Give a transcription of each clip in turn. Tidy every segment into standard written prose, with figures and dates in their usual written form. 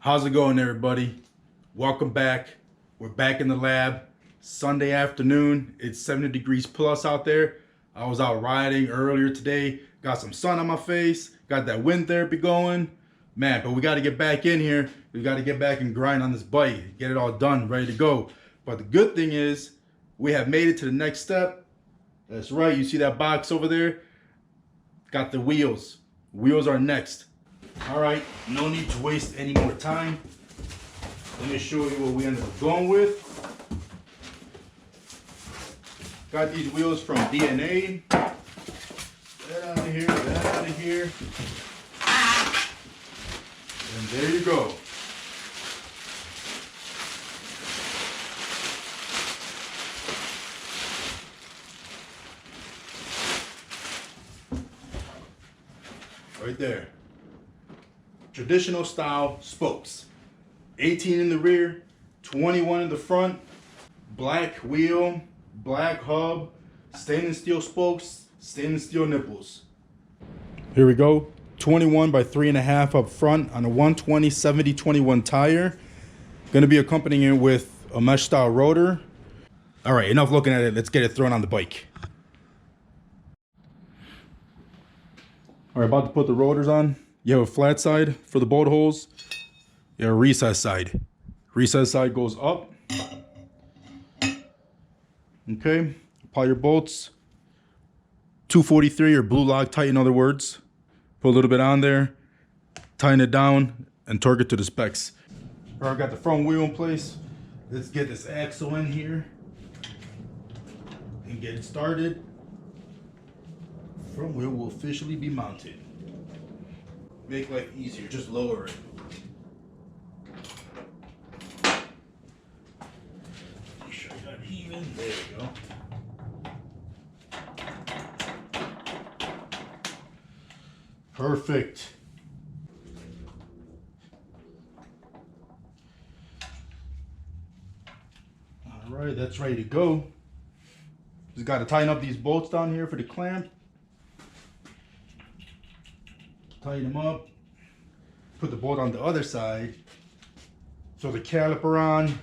How's it going, everybody? Welcome back. We're back in the lab. Sunday afternoon. It's 70 degrees plus out there. I was out riding earlier today. Got some sun on my face. Got that wind therapy going. Man, but we got to get back in here. We got to get back and grind on this bike. Get it all done, ready to go. But the good thing is we have made it to the next step. That's right. You see that box over there? Got the wheels. Wheels are next. All right, no need to waste any more time. Let me show you what we ended up going with. Got these wheels from DNA. Get out of here, get out of here. And there you go. Right there. Traditional style spokes. 18 in the rear, 21 in the front, black wheel, black hub, stainless steel spokes, stainless steel nipples. Here we go. 21 by 3.5 up front on a 120 70/21 tire. Gonna be accompanying it with a mesh style rotor. All right, enough looking at it. Let's get it thrown on the bike. All right, about to put the rotors on. You have a flat side for the bolt holes. You have a recess side. Recess side goes up. Okay, apply your bolts. 243 or blue Loctite, in other words. Put a little bit on there, tighten it down, and torque it to the specs. All right, got the front wheel in place. Let's get this axle in here and get it started. Front wheel will officially be mounted. Make life easier, just lower it. Make sure I got it even. There you go. Perfect. All right, that's ready to go. Just got to tighten up these bolts down here for the clamp. Tighten them up. Put the bolt on the other side. So the caliper on.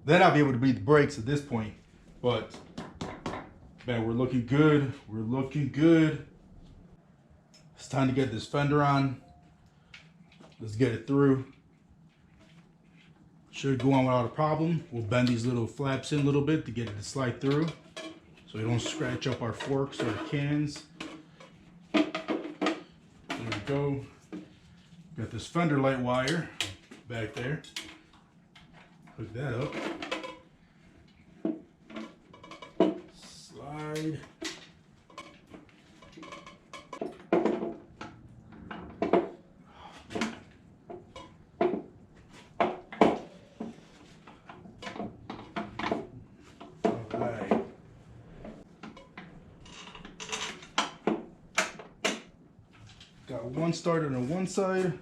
Then I'll be able to beat the brakes at this point. But man, we're looking good. We're looking good. It's time to get this fender on. Let's get it through. Should go on without a problem. We'll bend these little flaps in a little bit to get it to slide through, so we don't scratch up our forks or our cans. There we go. Got this fender light wire back there. Hook that up. Slide. Got one started on one side.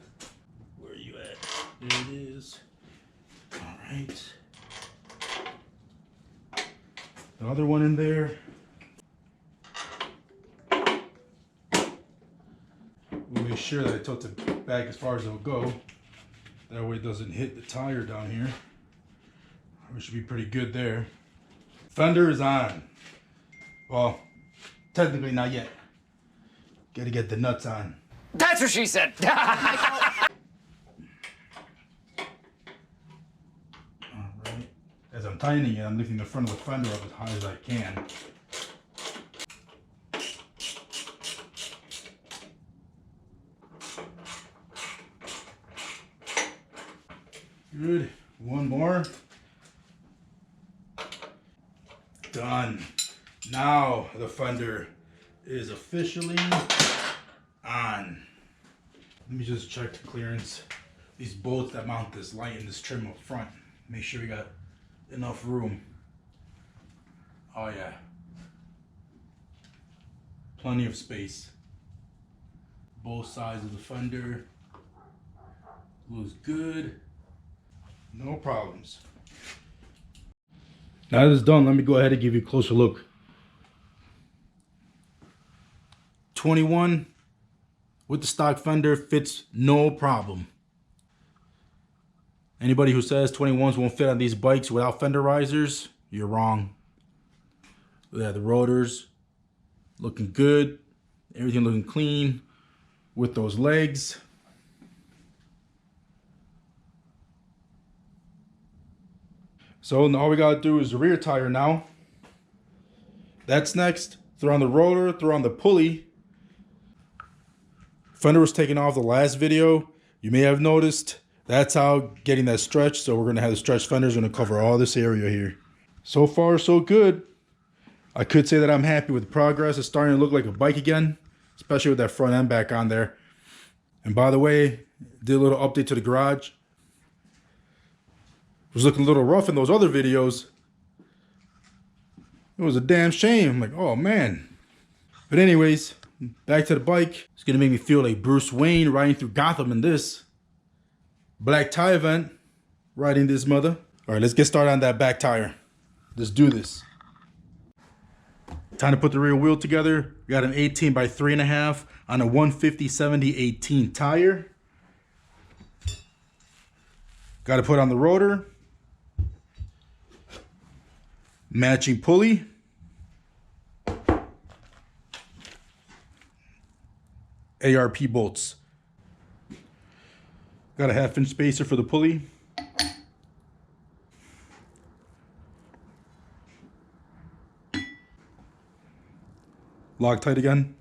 Where are you at? There it is. All right. The other one in there. We'll make sure that I tilt it back as far as it'll go. That way it doesn't hit the tire down here. We should be pretty good there. Fender is on. Well, technically not yet. Gotta get the nuts on. That's what she said. All right. As I'm tightening it, I'm lifting the front of the fender up as high as I can. Good. One more. Done. Now the fender is officially on. Let me just check the clearance. These bolts that mount this light and this trim up front. Make sure we got enough room. Oh yeah. Plenty of space. Both sides of the fender. Looks good. No problems. Now that it's done, let me go ahead and give you a closer look. 21 with the stock fender fits no problem. Anybody who says 21s won't fit on these bikes without fender risers, you're wrong. Yeah, the rotors looking good. Everything looking clean with those legs. So all we gotta do is the rear tire now. That's next. Throw on the rotor, throw on the pulley. Fender was taken off the last video. You may have noticed that's how getting that stretch. So we're gonna have the stretch fenders gonna cover all this area here. So far, so good. I could say that I'm happy with the progress. It's starting to look like a bike again, especially with that front end back on there. And by the way, did a little update to the garage. It was looking a little rough in those other videos. It was a damn shame. I'm like, oh man. But anyways, back to the bike. It's gonna make me feel like Bruce Wayne riding through Gotham in this. Black tie event, riding this mother. All right, let's get started on that back tire. Let's do this. Time to put the rear wheel together. We got an 18 by 3.5 on a 150/70/18 tire. Got to put on the rotor. Matching pulley. ARP bolts. Got a 1/2 inch spacer for the pulley. Loctite again.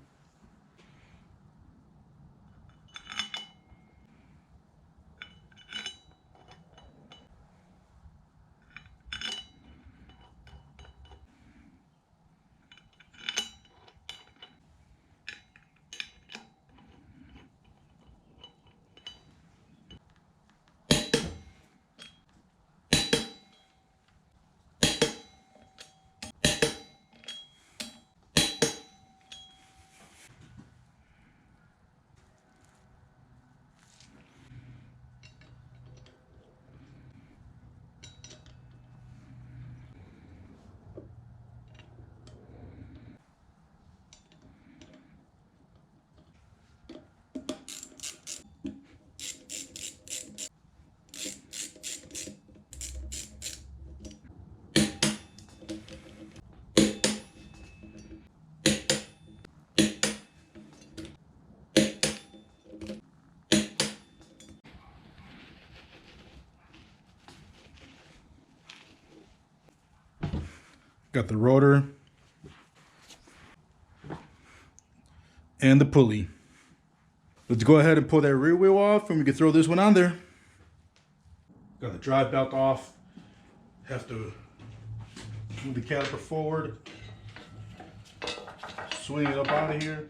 Got the rotor and the pulley. Let's go ahead and pull that rear wheel off and we can throw this one on there. Got the drive belt off. Have to move the caliper forward. Swing it up out of here.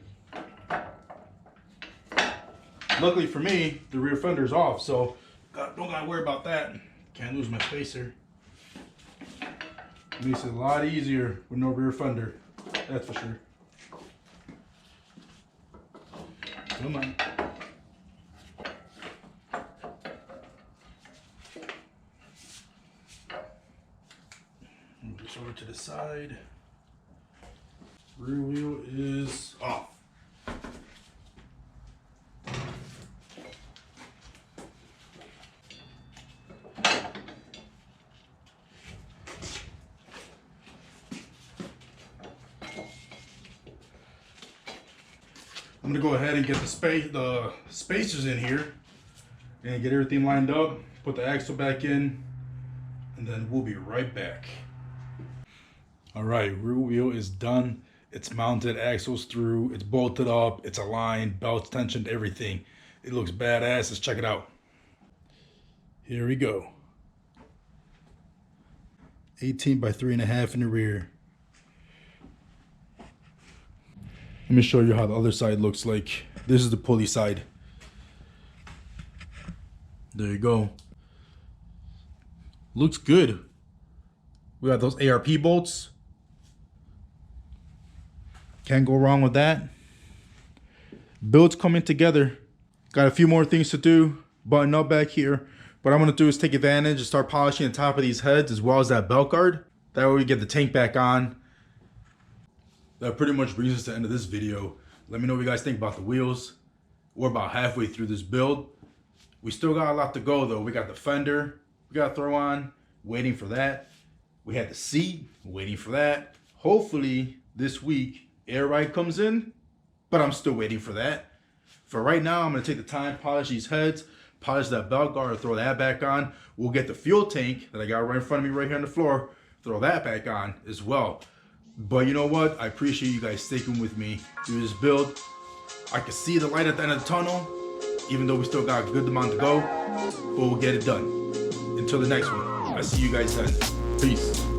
Luckily for me, the rear fender's off, so don't gotta worry about that. Can't lose my spacer. Makes it a lot easier with no rear fender, that's for sure. Come on. Move this over to the side. Rear wheel is off. I'm gonna go ahead and get the spacers in here and get everything lined up, put the axle back in, and then we'll be right back. All right, rear wheel is done. It's mounted, axles through, it's bolted up, it's aligned, belts tensioned, everything. It looks badass. Let's check it out. Here we go. 18 by 3.5 in the rear. Let me show you how the other side looks like. This is the pulley side. There you go. Looks good. We got those ARP bolts. Can't go wrong with that. Build's coming together. Got a few more things to do. Button up back here. What I'm gonna do is take advantage and start polishing the top of these heads as well as that belt guard. That way we get the tank back on. That pretty much brings us to the end of this video. Let me know what you guys think about the wheels. We're about halfway through this build. We still got a lot to go though. We got the fender, we got to throw on, waiting for that. We had the seat, waiting for that. Hopefully this week, air ride comes in, but I'm still waiting for that. For right now, I'm going to take the time, polish these heads, polish that belt guard, throw that back on. We'll get the fuel tank that I got right in front of me right here on the floor, throw that back on as well. But you know what? I appreciate you guys sticking with me through this build. I can see the light at the end of the tunnel, even though we still got a good amount to go, but we'll get it done. Until the next one, I'll see you guys then. Peace.